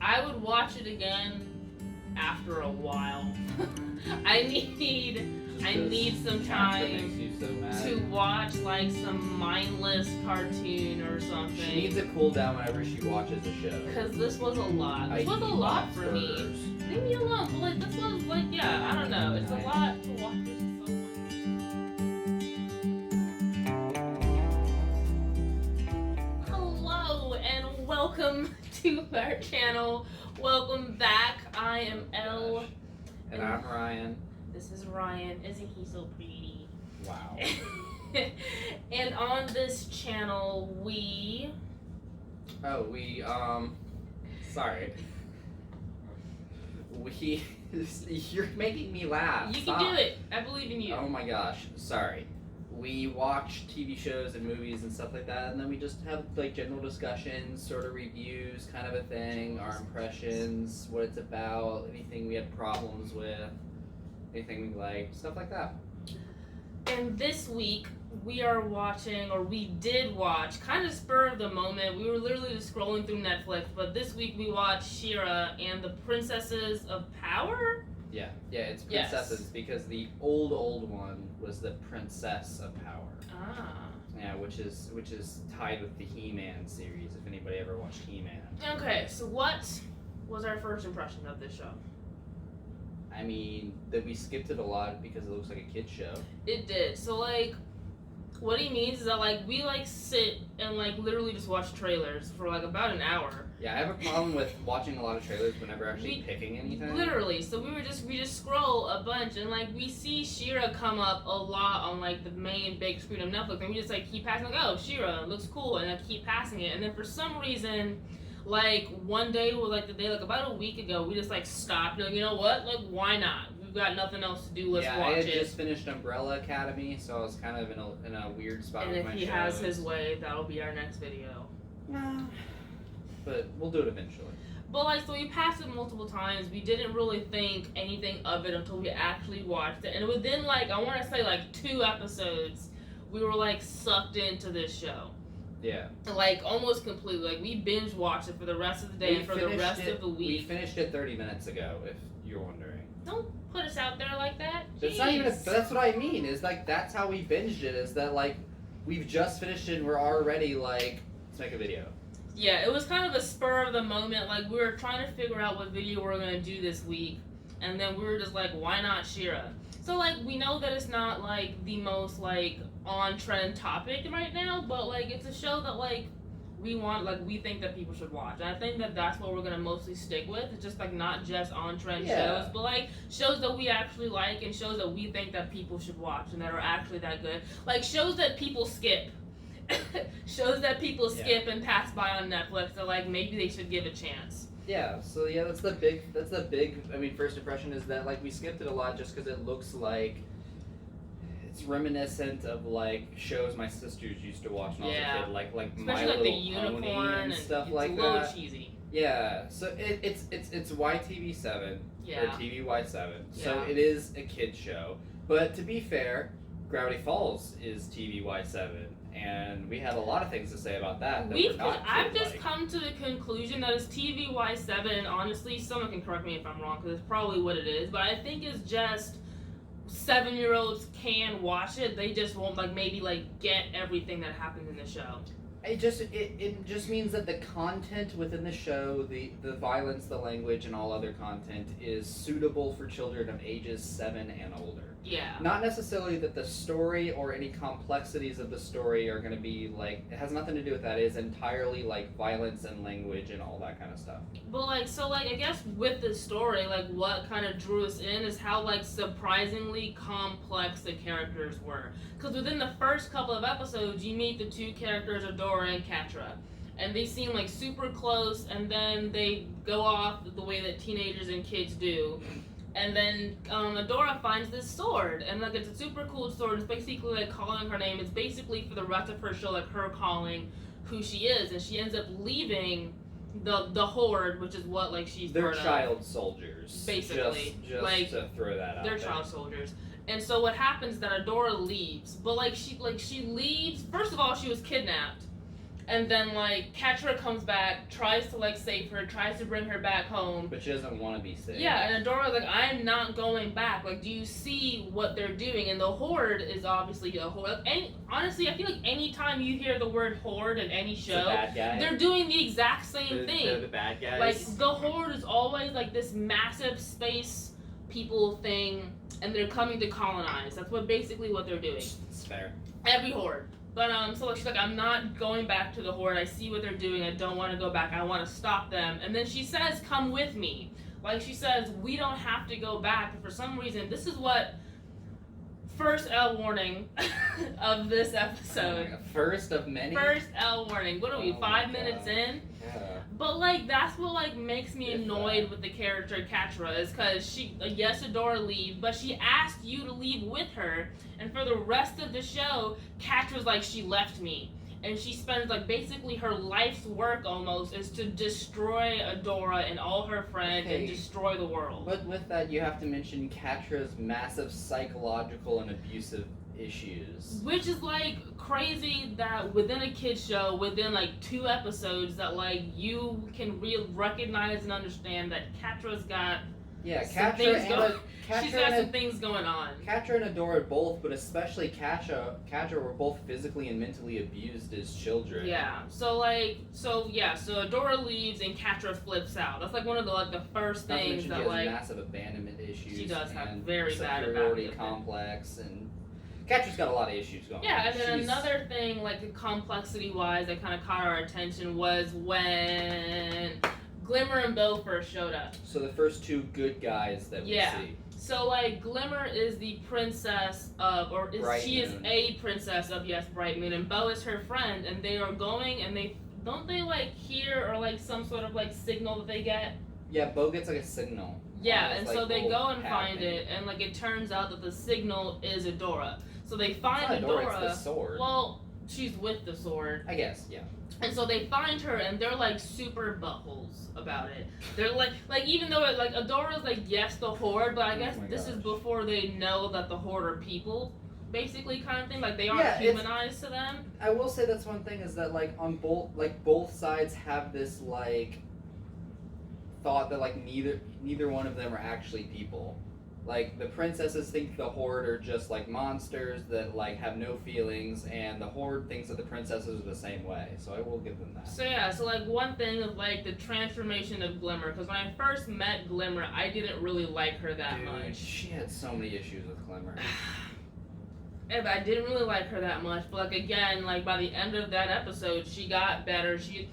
I would watch it again after a while. I need some time to watch like some mindless cartoon or something. She needs a cool down whenever she watches a show. Cause this was a lot. This was a lot for me. Leave me alone. But like this was like I don't know. It's a lot to watch this with someone. Hello and welcome to our channel. Welcome back. I am Elle. And I'm Ryan. This is Ryan. Isn't he so pretty? Wow. And on this channel, sorry. You're making me laugh. You Stop. can do it. I believe in you. Oh my gosh. Sorry. We watch TV shows and movies and stuff like that, and then we just have like general discussions, sort of reviews, kind of a thing, our impressions, what it's about, anything we had problems with, anything we like, stuff like that. And this week, we did watch, kind of spur of the moment, we were literally just scrolling through Netflix, but this week we watched She-Ra and the Princesses of Power? Yeah, it's princesses, because the old one was the Princess of Power. Ah. Yeah, which is tied with the He-Man series, if anybody ever watched He-Man. Okay, so what was our first impression of this show? I mean, that we skipped it a lot because it looks like a kid's show. It did. So, like, what he means is that, like, we, like, sit and, like, literally just watch trailers for, like, about an hour. Yeah, I have a problem with watching a lot of trailers but never actually picking anything. Literally. So we just scroll a bunch and, like, we see She-Ra come up a lot on, like, the main big screen of Netflix, and we just, like, keep passing, like, oh, She-Ra, looks cool, and, like, keep passing it. And then for some reason, like, one day, or, like, the day, like, about a week ago, we just, like, stopped, and, like, you know what? Like, why not? We've got nothing else to do, let's watch it. Yeah, I had just finished Umbrella Academy, so I was kind of in a weird spot with my shows. And if he has his way, that'll be our next video. But we'll do it eventually. But, like, so we passed it multiple times. We didn't really think anything of it until we actually watched it. And within, like, I want to say, like, 2 episodes, we were, like, sucked into this show. Yeah. Like, almost completely. Like, we binge watched it for the rest of the day, for the rest of the week. We finished it 30 minutes ago, if you're wondering. Don't put us out there like that. It's not even, that's what I mean, is, like, that's how we binged it, is that, like, we've just finished it and we're already, like, let's make a video. Yeah, it was kind of a spur of the moment. Like, we were trying to figure out what video we were going to do this week. And then we were just like, why not She-Ra? So, like, we know that it's not, like, the most, like, on-trend topic right now. But, like, it's a show that, like, we think that people should watch. And I think that that's what we're going to mostly stick with. It's just, like, not just on-trend shows. But, like, shows that we actually like and shows that we think that people should watch and that are actually that good. Like, shows that people skip. Shows that people skip and pass by on Netflix, so like maybe they should give a chance. Yeah, so yeah, that's the big I mean, first impression is that like we skipped it a lot just because it looks like it's reminiscent of like shows my sisters used to watch when I was a kid, like especially My like Little the Unicorn Pony and stuff it's like a little that. Cheesy. Yeah, so it's YTV7 or TVY7, so it is a kid show. But to be fair, Gravity Falls is TVY7. And we had a lot of things to say about that. I've just come to the conclusion that it's TVY7, and honestly, someone can correct me if I'm wrong, because it's probably what it is, but I think it's just 7-year-olds can watch it, they just won't, like, maybe, like, get everything that happens in the show. It just means that the content within the show, the violence, the language, and all other content is suitable for children of ages 7 and older. Yeah. Not necessarily that the story or any complexities of the story are going to be, like, it has nothing to do with that. It is entirely, like, violence and language and all that kind of stuff. But, like, so, like, I guess with the story, like, what kind of drew us in is how, like, surprisingly complex the characters were. Because within the first couple of episodes, you meet the 2 characters, Adora and Catra. And they seem, like, super close, and then they go off the way that teenagers and kids do. And then Adora finds this sword, and like it's a super cool sword. It's basically like calling her name. It's basically for the rest of her show, like her calling who she is, and she ends up leaving the horde, which is what like she's they're part of. Child soldiers, basically. Just like to throw that out. They're child soldiers, and so what happens is that Adora leaves, but like she leaves. First of all, she was kidnapped. And then, like, Catra comes back, tries to, like, save her, tries to bring her back home. But she doesn't want to be saved. Yeah, and Adora's like, I'm not going back. Like, do you see what they're doing? And the Horde is obviously a Horde. Like, honestly, I feel like anytime you hear the word Horde in any show, the bad guy. they're doing the exact same thing. They're the bad guys. Like, the Horde is always, like, this massive space people thing, and they're coming to colonize. That's basically what they're doing. It's fair. Every Horde. But, so she's like, I'm not going back to the Horde. I see what they're doing. I don't want to go back. I want to stop them. And then she says, come with me. Like, she says, we don't have to go back. And for some reason, this is what... First L warning of this episode. Oh, first of many? First L warning. What are we, 5 minutes in? Yeah. But, like, that's what, like, makes me annoyed with the character Catra, is because she, yes, Adora leave, but she asked you to leave with her, and for the rest of the show, Catra's like, she left me. And she spends, like, basically her life's work, almost, is to destroy Adora and all her friends and destroy the world. But with that, you have to mention Catra's massive psychological and abusive issues. Which is, like, crazy that within a kid's show, within, like, 2 episodes, that, like, you can recognize and understand that Catra's got she's got some things going on. Catra and Adora both, but especially Catra were both physically and mentally abused as children. Yeah. So Adora leaves and Catra flips out. That's like one of the first things that, she has massive abandonment issues. She does have and very bad superiority abandonment complex, and Catra's got a lot of issues going on. Yeah, and then another thing, like, complexity wise, that kind of caught our attention was when Glimmer and Bo first showed up. So the first 2 good guys that we see. So, like, Glimmer is the princess of, she is a princess of, yes, Bright Moon, and Bo is her friend, and they are going, and don't they, like, hear, or, like, some sort of, like, signal that they get? Yeah, Bo gets, like, a signal. Yeah, and so they go and find it, and, like, it turns out that the signal is Adora. So they find Adora. It's the sword. Well, she's with the sword. I guess, yeah. And so they find her, and they're, like, super buttholes about it. They're like even though, like, Adora's like, yes, the Horde, but I guess this is before they know that the Horde are people, basically, kind of thing. Like, they aren't humanized to them. I will say that's one thing, is that, like, on both sides have this, like, thought that, like, neither one of them are actually people. Like, the princesses think the Horde are just, like, monsters that, like, have no feelings, and the Horde thinks that the princesses are the same way, so I will give them that. So, yeah, so, like, one thing of, like, the transformation of Glimmer, because when I first met Glimmer, I didn't really like her that much. She had so many issues with Glimmer. I didn't really like her that much, but, like, again, like, by the end of that episode, she got better. She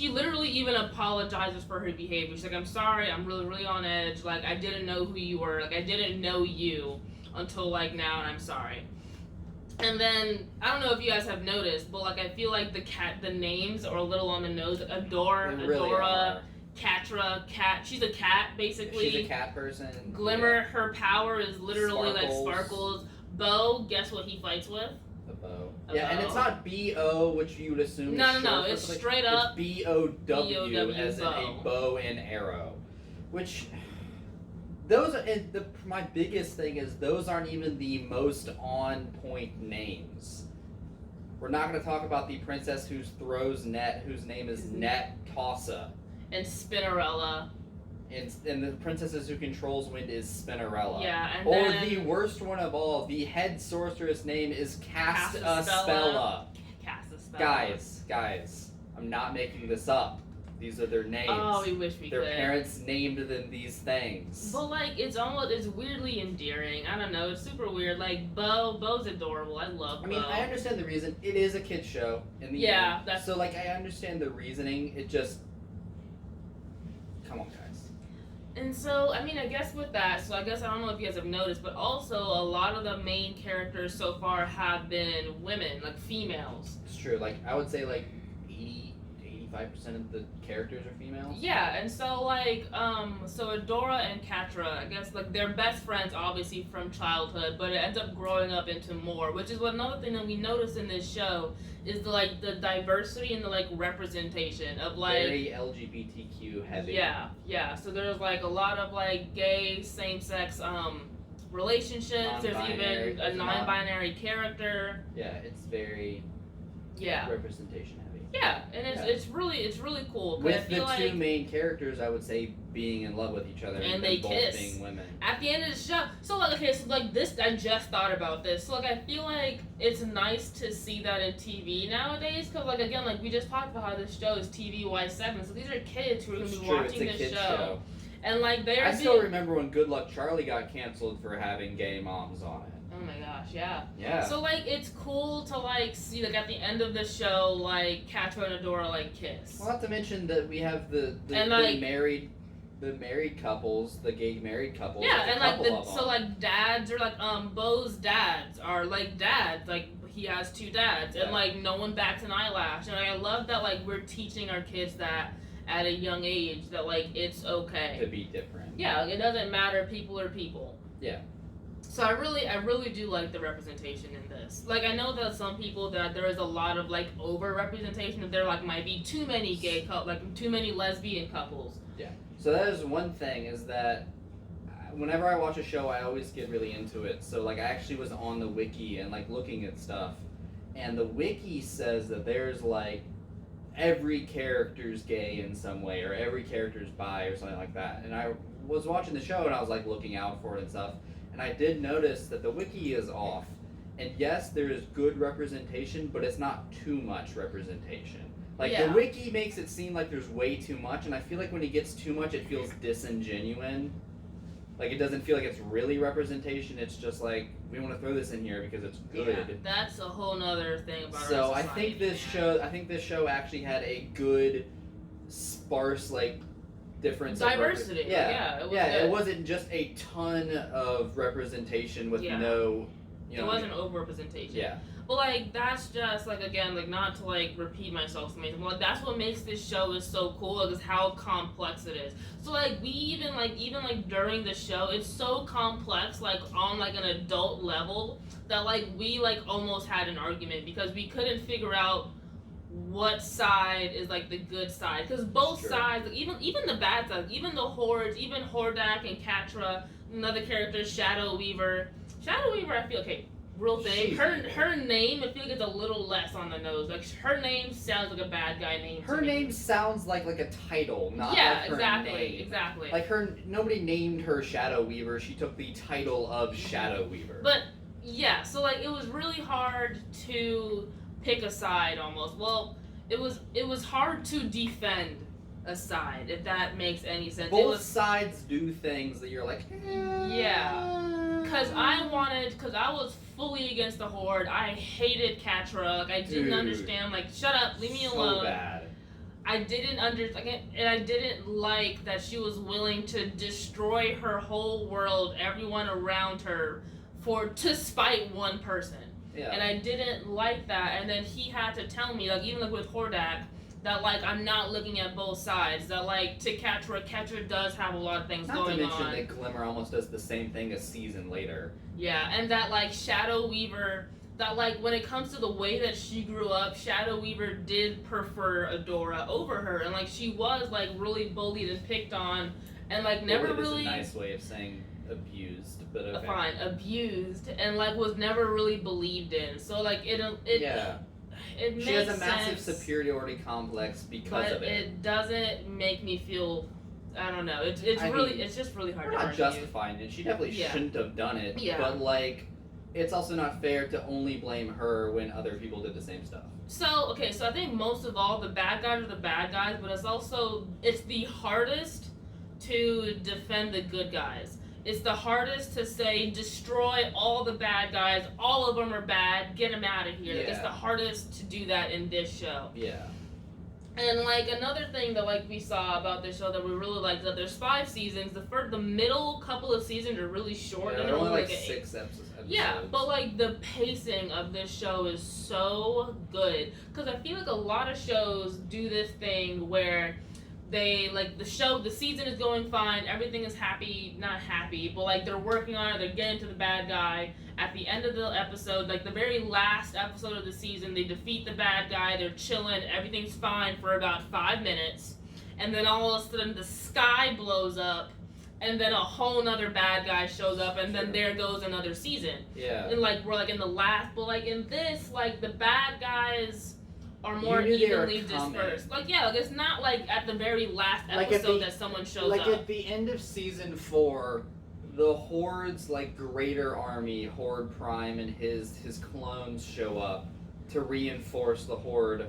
literally even apologizes for her behavior. She's like, I'm sorry, I'm really, really on edge. Like, I didn't know who you were. Like, I didn't know you until, like, now, and I'm sorry. And then, I don't know if you guys have noticed, but, like, I feel like the names are a little on the nose. Adora, Catra, she's a cat, basically. She's a cat person. Glimmer, her power is literally, like, sparkles. Bo, guess what he fights with? A bow. And it's not B-O, which you would assume No, it's straight up it's B-O-W, as in bow. a bow and arrow. Which, those are, my biggest thing is, those aren't even the most on-point names. We're not going to talk about the princess who throws net, whose name is Net Tossa. And Spinnerella. And the princesses who controls wind is Spinnerella. Yeah, and or then the worst one of all, the head sorceress name is Castaspella. Guys, I'm not making this up. These are their names. Oh, we wish we Their could. parents named them these things. But, like, it's weirdly endearing. I don't know, it's super weird. Like, Bo's adorable. I love Bo. I mean, I understand the reason. It is a kid's show in the end. So, like, I understand the reasoning. It just, come on, guys. And so, I mean, I guess with that, I don't know if you guys have noticed, but also a lot of the main characters so far have been women, like females. It's true. Like, I would say, like, 85% of the characters are females. Yeah, and so, like, so Adora and Catra, I guess, like, they're best friends, obviously, from childhood, but it ends up growing up into more, which is another thing that we notice in this show, is the diversity and the, like, representation of, like... Very LGBTQ heavy. Yeah, so there's, like, a lot of, like, gay, same-sex, relationships, there's even a non-binary character. Yeah, it's very... Yeah. Representation heavy. Yeah, and it's really cool. 'Cause With I feel the two main characters, I would say being in love with each other and and they both kiss being women. at the end of the show. So like, okay, so like this, I just thought about this. So like, I feel like it's nice to see that in TV nowadays, because like again, like we just talked about how this show is TVY7, so these are kids who are gonna be watching this show. And like I still remember when Good Luck Charlie got canceled for having gay moms on it. Oh my gosh, yeah. Yeah. So like it's cool to like see like at the end of the show like Catra and Adora like kiss. Well, not to mention that we have the married couples, the gay married couples. Yeah, and like so like dads are like Bo's dads are like dads, like he has two dads, and like no one bats an eyelash, and like, I love that like we're teaching our kids that at a young age that like it's okay to be different. Yeah, like, it doesn't matter. People are people. Yeah. So I really do like the representation in this. Like I know that some people that there is a lot of like over representation. That there like might be too many too many lesbian couples. Yeah. So that is one thing, is that whenever I watch a show, I always get really into it. So like I actually was on the wiki and like looking at stuff, and the wiki says that there's like every character's gay in some way, or every character's bi or something like that. And I was watching the show and I was like looking out for it and stuff. And I did notice that the wiki is off. And yes, there is good representation, but it's not too much representation. Like, the wiki makes it seem like there's way too much, and I feel like when it gets too much, it feels disingenuine. Like, it doesn't feel like it's really representation, it's just like, we want to throw this in here because it's good. Yeah, that's a whole nother thing about so our society. I think this show actually had a good, sparse, like, difference diversity. It was good. It wasn't just a ton of representation with no, it wasn't over-representation. Yeah. But like that's just like, again, like not to like repeat myself so many times, like that's what makes this show is so cool, like, is how complex it is. So like we even during the show, it's so complex, like on like an adult level, that like we like almost had an argument because we couldn't figure out what side is like the good side, because both sides, like, even the bad side, even the hordes, even Hordak and Catra, another character, Shadow Weaver, I feel okay. Real thing. Her name, I feel like it's a little less on the nose. Like her name sounds like a bad guy name. Her name sounds like a title, not like her name. Exactly. Like nobody named her Shadow Weaver. She took the title of Shadow Weaver. But yeah, so like it was really hard to pick a side almost. Well, it was hard to defend a side, if that makes any sense. Both sides do things that you're like, yeah. Because I was fully against the Horde. I hated Catra. Like, I didn't understand. Like, shut up, leave me alone. So bad. I didn't understand, and I didn't like that she was willing to destroy her whole world, everyone around her, to spite one person. Yeah. And I didn't like that. And then he had to tell me, like, even like with Hordak, that like I'm not looking at both sides. That like to Catra does have a lot of things going on. Not to mention that Glimmer almost does the same thing a season later. Yeah, and that like Shadow Weaver, that like when it comes to the way that she grew up, Shadow Weaver did prefer Adora over her, and like she was like really bullied and picked on, and like never really. Is a nice way of saying abused, but okay. Fine, abused, and like was never really believed in. So like it yeah. It she has a massive superiority complex because of it. But it doesn't make me feel. I don't know. It's just really hard. We're not justifying it. She definitely shouldn't have done it. Yeah. But like, it's also not fair to only blame her when other people did the same stuff. So okay, so I think most of all, the bad guys are the bad guys, but it's the hardest to defend the good guys. It's the hardest to say, destroy all the bad guys, all of them are bad, get them out of here. Yeah. Like, it's the hardest to do that in this show. Yeah. And, like, another thing that, like, we saw about this show that we really liked, that there's 5 seasons. The middle couple of seasons are really short. Yeah, and they're only, like, 6 episodes. Yeah, but, like, the pacing of this show is so good. Because I feel like a lot of shows do this thing where they, like, the season is going fine, everything is not happy, but, like, they're working on it, they're getting to the bad guy. At the end of the episode, like, the very last episode of the season, they defeat the bad guy, they're chilling, everything's fine for about 5 minutes, and then all of a sudden the sky blows up, and then a whole nother bad guy shows up, and then there goes another season. Yeah. And, like, we're, like, in the last, but, like, in this, like, the bad guys are more You knew they were evenly coming. dispersed. Like, yeah, like, it's not like at the very last Like, at episode the- that someone shows like up. at the end of season 4, the Horde's like greater army, Horde Prime and his clones show up to reinforce the Horde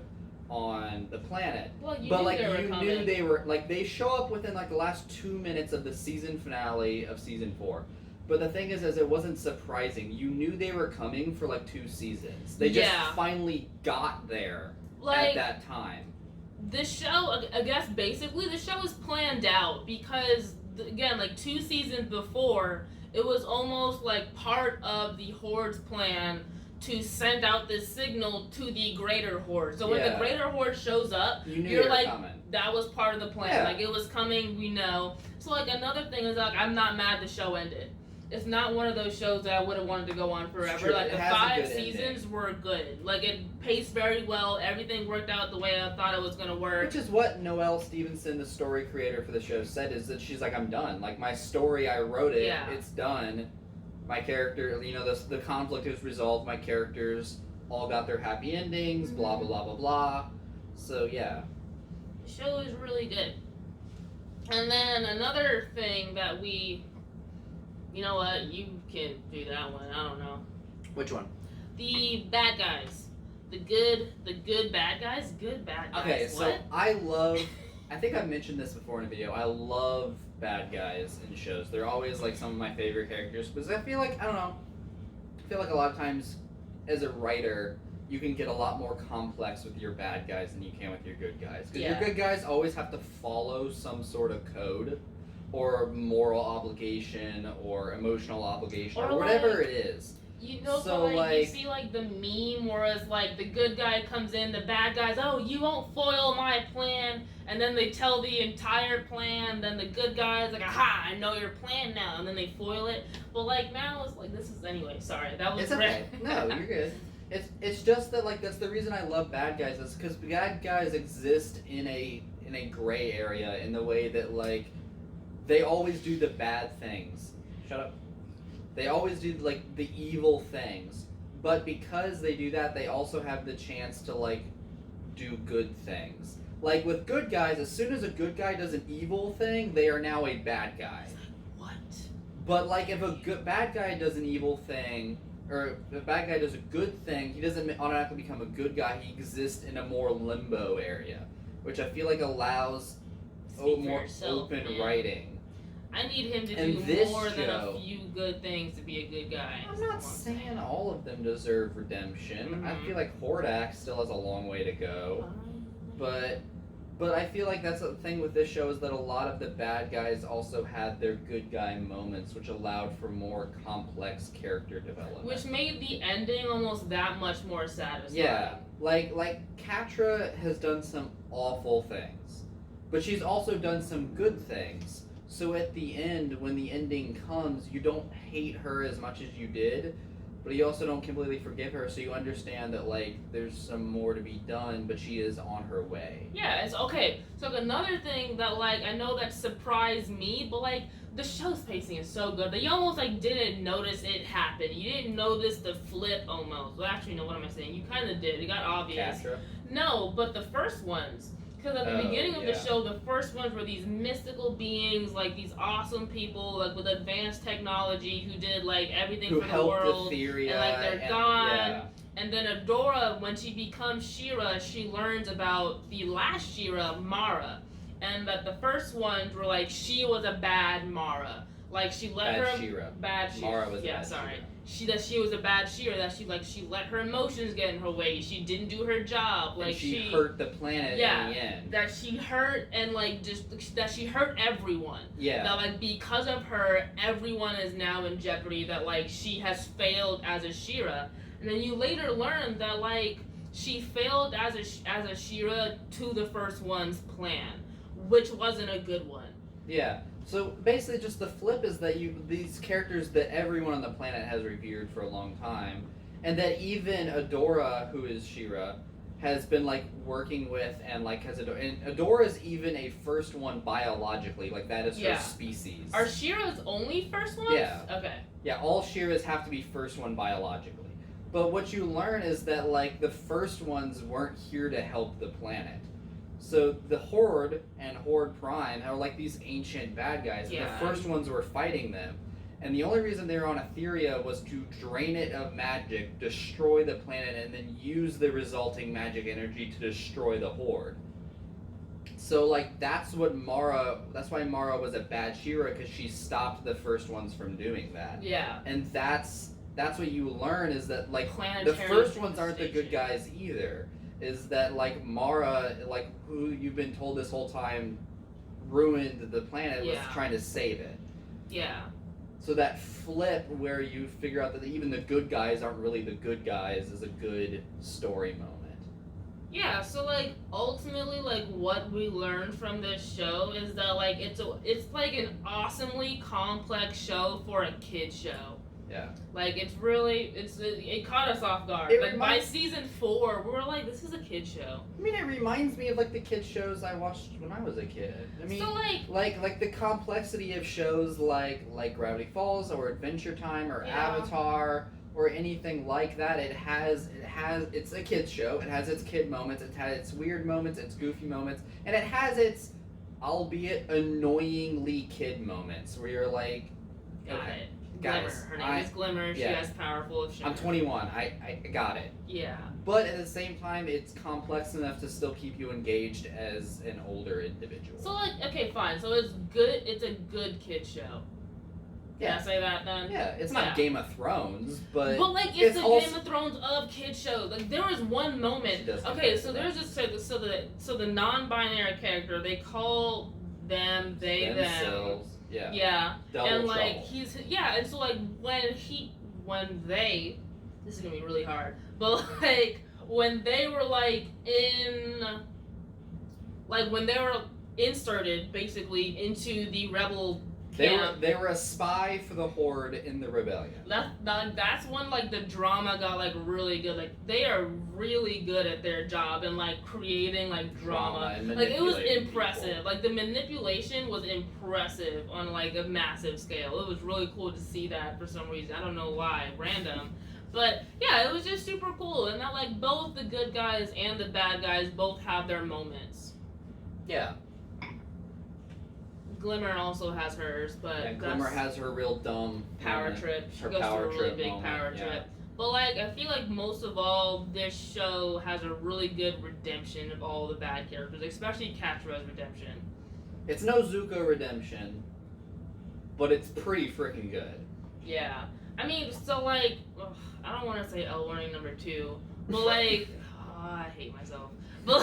on the planet. Well, you But knew like they were you coming. knew they were like they show up within like the last 2 minutes of the season finale of season 4. But the thing is it wasn't surprising. You knew they were coming for like 2 seasons. They just Yeah. finally got there Like, at that time. this show, I guess basically the show is planned out because, again, like 2 seasons before, it was almost like part of the Horde's plan to send out this signal to the greater Horde. So when the Yeah. greater Horde shows up, You knew you're they were like, coming. that was part of the plan. Yeah. Like, it was coming, we know. So, like, another thing is, like, I'm not mad the show ended. It's not one of those shows that I would have wanted to go on forever. true. Like, It the has a 5 good seasons ending. were good. Like, it paced very well. Everything worked out the way I thought it was going to work. Which is what Noelle Stevenson, the story creator for the show, said, is that she's like, I'm done. Like, my story, I wrote it, Yeah. it's done. My character, you know, the conflict is resolved, my characters all got their happy endings, blah, blah, blah, blah, blah. So, yeah. The show is really good. And then another thing that you know what, you can do that one, I don't know. Which one? The bad guys. The good bad guys? Good bad guys. Okay, so What? I think I've mentioned this before in a video, I love bad guys in shows. They're always, like, some of my favorite characters, because I feel like, I don't know, I feel like a lot of times, as a writer, you can get a lot more complex with your bad guys than you can with your good guys. Because Yeah. your good guys always have to follow some sort of code, or moral obligation, or emotional obligation, Or or whatever like- it is. You know, So, like, you like- see, like, the meme where it's like the good guy comes in, the bad guy's, oh, you won't foil my plan, and then they tell the entire plan, then the good guy's like, aha, I know your plan now, and then they foil it. But, like, now it's like, this is, anyway, sorry, that was It's okay. No, you're good. It's just that, like, that's the reason I love bad guys, is because bad guys exist in a gray area, in the way that, like, they always do the bad things. Shut up. They always do, like, the evil things, but because they do that, they also have the chance to, like, do good things. Like, with good guys, as soon as a good guy does an evil thing, they are now a bad guy. What? But, like, if a bad guy does an evil thing, or if a bad guy does a good thing, he doesn't automatically become a good guy, he exists in a more limbo area, which I feel like allows Speak for more yourself, open man. writing. I need him to And do this more than show- a few good things to be a good guy. I'm not saying all of them deserve redemption. I feel like Hordak still has a long way to go. But I feel like that's the thing with this show, is that a lot of the bad guys also had their good guy moments, which allowed for more complex character development. Which made the ending almost that much more satisfying. Yeah, like Katra has done some awful things, but she's also done some good things. So at the end, when the ending comes, you don't hate her as much as you did, but you also don't completely forgive her, so you understand that, like, there's some more to be done, but she is on her way. Yeah, it's okay. So another thing that, like, I know that surprised me, but, like, the show's pacing is so good that you almost, like, didn't notice it happen. You didn't notice the flip almost. Well, actually, no, what am I saying? You kind of did. It got obvious. Katra? No, but the first ones. Because at the Oh, beginning of the yeah. show, the first ones were these mystical beings, like these awesome people, like with advanced technology, who did like everything Who for the helped world. Etheria, and, like, they're gone. Yeah. And then Adora, when she becomes She-Ra, she learns about the last She-Ra, Mara, and that the first ones were like she was a bad Mara, like she let Bad her She-Ra. bad She-Ra. Mara was yeah, bad sorry. She-Ra. She was a bad She-Ra, that she let her emotions get in her way. She didn't do her job. Like and she hurt the planet Yeah. in the end. that she hurt and like just that she hurt everyone. Yeah. That like because of her, everyone is now in jeopardy. That like she has failed as a She-Ra, and then you later learn that like she failed as a She-Ra to the first one's plan, which wasn't a good one. Yeah. So basically, just the flip is that these characters that everyone on the planet has revered for a long time, and that even Adora, who is She-Ra, has been like working with and like has and Adora is even a first one biologically, like that is her Yeah. species. Are She-Ra's only first ones? Yeah. Okay. Yeah, all She-Ras have to be first one biologically. But what you learn is that, like, the first ones weren't here to help the planet. So the Horde and Horde Prime are like these ancient bad guys, and the first ones were fighting them. And the only reason they were on Etheria was to drain it of magic, destroy the planet, and then use the resulting magic energy to destroy the Horde. So, like, that's why Mara was a bad She-Ra, because she stopped the first ones from doing that. Yeah. And that's what you learn, is that, like, Planetary the first ones aren't the good guys either. Is that, like, Mara, like, who you've been told this whole time ruined the planet, was trying to save it. Yeah. So that flip where you figure out that even the good guys aren't really the good guys is a good story moment. Yeah, so, like, ultimately, like, what we learned from this show is that, like, it's like an awesomely complex show for a kid show. Yeah. Like, it caught us off guard. By season 4, we were like, this is a kid show. I mean, it reminds me of, like, the kids shows I watched when I was a kid. I mean, so, like the complexity of shows like Gravity Falls or Adventure Time or Avatar or anything like that. It's a kid's show. It has its kid moments. It has its weird moments, its goofy moments, and it has its, albeit annoyingly kid moments where you're like, got it. Guys, Glimmer. Her name is Glimmer. She has powerful of I'm 21. I got it. Yeah. But at the same time, it's complex enough to still keep you engaged as an older individual. So, like, okay, fine. So it's good. It's a good kid show. Can I say that then? Yeah, it's not Game of Thrones, but like it's the Game of Thrones of kid shows. Like there was one moment. Okay, so there's just so the non-binary character, they call them themselves. Yeah. Yeah. Double and like trouble. and so like when they this is gonna be really hard. But like when they were when they were inserted basically into the rebel camp, they were a spy for the Horde in the rebellion. That's when like the drama got like really good. Like they are really good at their job and like creating like drama. Like it was impressive. People. Like the manipulation was impressive on like a massive scale. It was really cool to see that for some reason. I don't know why, random. But yeah, it was just super cool. And that like both the good guys and the bad guys both have their moments. Yeah. Glimmer also has hers, but Glimmer has her real dumb power trip. She goes through a really big power trip. But like, I feel like most of all, this show has a really good redemption of all the bad characters, especially Catra's redemption. It's no Zuko redemption, but it's pretty freaking good. Yeah, I mean, so like, I don't want to say Elle&Ryan number 2, but like, I hate myself. But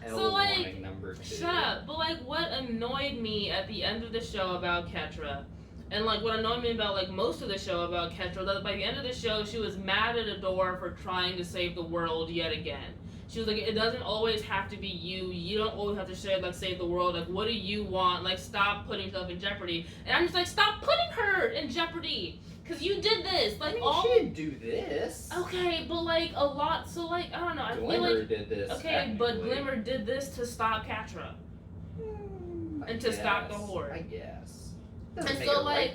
so like, shut up. But like, what annoyed me at the end of the show about Catra, and like what annoyed me about like most of the show about Catra, that by the end of the show she was mad at Adora for trying to save the world yet again. She was like, it doesn't always have to be you. You don't always have to save the world. Like, what do you want? Like, stop putting yourself in jeopardy. And I'm just like, stop putting her in jeopardy. Because you did this. Like, she didn't do this. Okay, but like, a lot. So, like, I don't know. I feel like Glimmer did this. Okay, but Glimmer did this to stop Catra. And to stop the Horde. I guess. And so, like,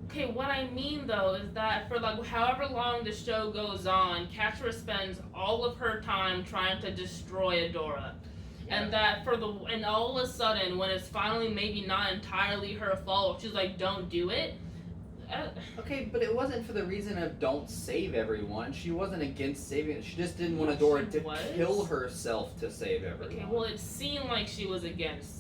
okay, what I mean though is that for like however long the show goes on, Catra spends all of her time trying to destroy Adora. Yeah. And that and all of a sudden, when it's finally maybe not entirely her fault, she's like, don't do it. Okay, but it wasn't for the reason of don't save everyone. She wasn't against saving it. She just didn't want Adora to kill herself to save everyone. Okay, well, it seemed like she was against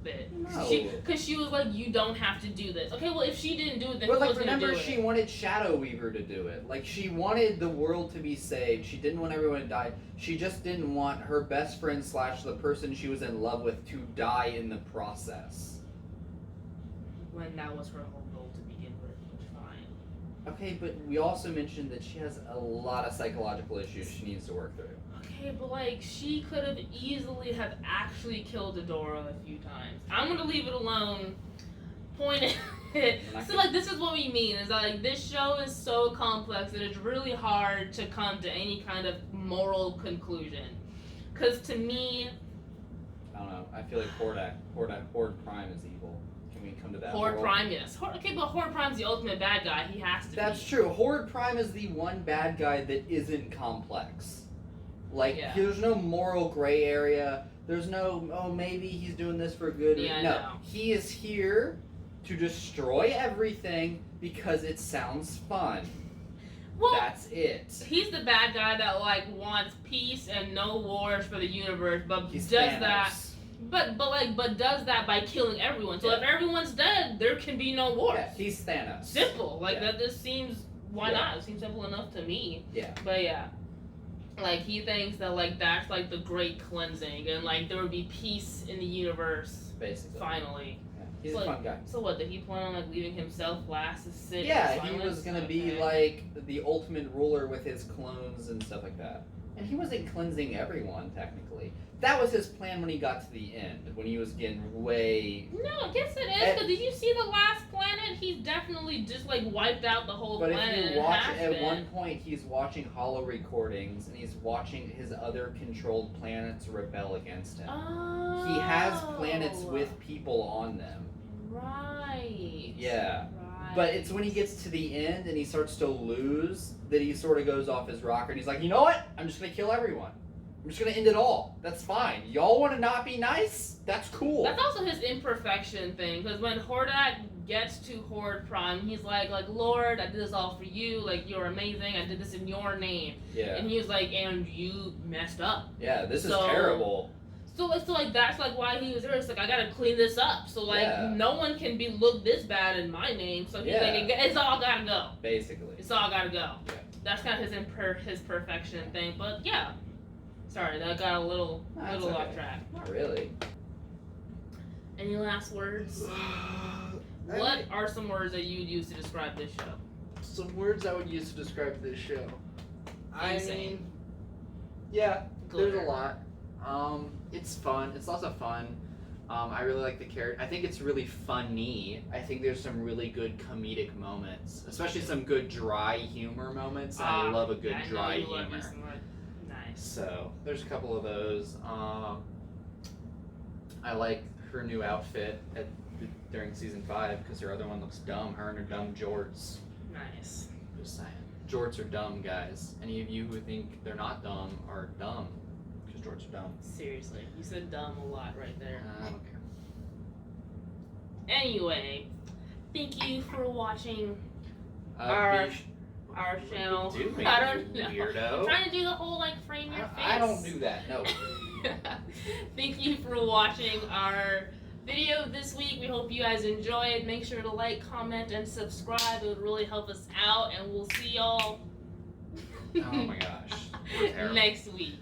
it. No. Because she was like, you don't have to do this. Okay, well, if she didn't do it, then but who like, was going to do it? remember, she wanted Shadow Weaver to do it. Like, she wanted the world to be saved. She didn't want everyone to die. She just didn't want her best friend / the person she was in love with to die in the process. When that was her whole goal to begin with, which fine. Okay, but we also mentioned that she has a lot of psychological issues she needs to work through. Okay, but like, she could have easily have actually killed Adora a few times. I'm gonna leave it alone. Point it. So like, this is what we mean, is that like, this show is so complex that it's really hard to come to any kind of moral conclusion. Cause to me, I don't know, I feel like Horde Prime is evil. when we come to that. Horde world. Prime, yes. Okay, but Horde Prime's the ultimate bad guy. He has to That's be. true. Horde Prime is the one bad guy that isn't complex. Like, Yeah. there's no moral gray area. There's no, oh, maybe he's doing this for good. Yeah, no, no. he is here to destroy everything because it sounds fun. Well, That's it. he's the bad guy that like wants peace and no wars for the universe, but He's does Thanos. that. But does that by killing everyone. So Yeah. if everyone's dead, there can be no wars. Yeah, he's Thanos. Simple. Like Yeah. that. This seems. Why Yeah. not? It seems simple enough to me. Yeah. But yeah. Like he thinks that like that's like the great cleansing and like there would be peace in the universe Basically. finally. Yeah. He's So, a fun guy. So what, did he plan on like leaving himself last to sit Yeah, in he silence? was gonna be Okay. like the ultimate ruler with his clones and stuff like that. And he wasn't cleansing everyone, technically. That was his plan when he got to the end, when he was getting way... No, I guess it is, because did you see the last planet? He's definitely just like wiped out the whole But planet. if and you watch has it, at been. one point he's watching hollow recordings, and he's watching his other controlled planets rebel against him. Oh. He has planets with people on them. Right. Yeah. Right. But it's when he gets to the end and he starts to lose that he sort of goes off his rocker and he's like, you know what? I'm just going to kill everyone. I'm just going to end it all. That's fine. Y'all want to not be nice? That's cool. That's also his imperfection thing, because when Hordak gets to Horde Prime, he's like, Lord, I did this all for you. Like, you're amazing. I did this in your name. Yeah. And he was like, and you messed up. Yeah, this is So- terrible. So like that's like why he was there. It's like I gotta clean this up. So like Yeah. no one can be look this bad in my name. So he's Yeah. like it's all gotta go. Basically. It's all gotta go. Yeah. That's kind of his perfection thing. But yeah, sorry that got a little That's off okay. track. Not really. Any last words? What are some words that you would use to describe this show? Some words I would use to describe this show. I Insane. mean, yeah, Glitter. there's a lot. It's fun. It's lots of fun. I really like the character. I think it's really funny. I think there's some really good comedic moments, especially some good dry humor moments. I love a good I know dry you love humor. you some more. Nice. So there's a couple of those. I like her new outfit during season 5 because her other one looks dumb. Her and her dumb jorts. Nice. Just saying. Jorts are dumb, guys. Any of you who think they're not dumb are dumb. Because jorts are dumb. Seriously, you said dumb a lot right there. I don't care. Anyway, thank you for watching Uh, Our- be sh- our channel. What are you doing, I don't you know. weirdo? I'm trying to do the whole like frame your face. I don't do that. No. Thank you for watching our video this week. We hope you guys enjoy it. Make sure to like, comment, and subscribe. It would really help us out, and we'll see y'all Oh my gosh. We're terrible. next week.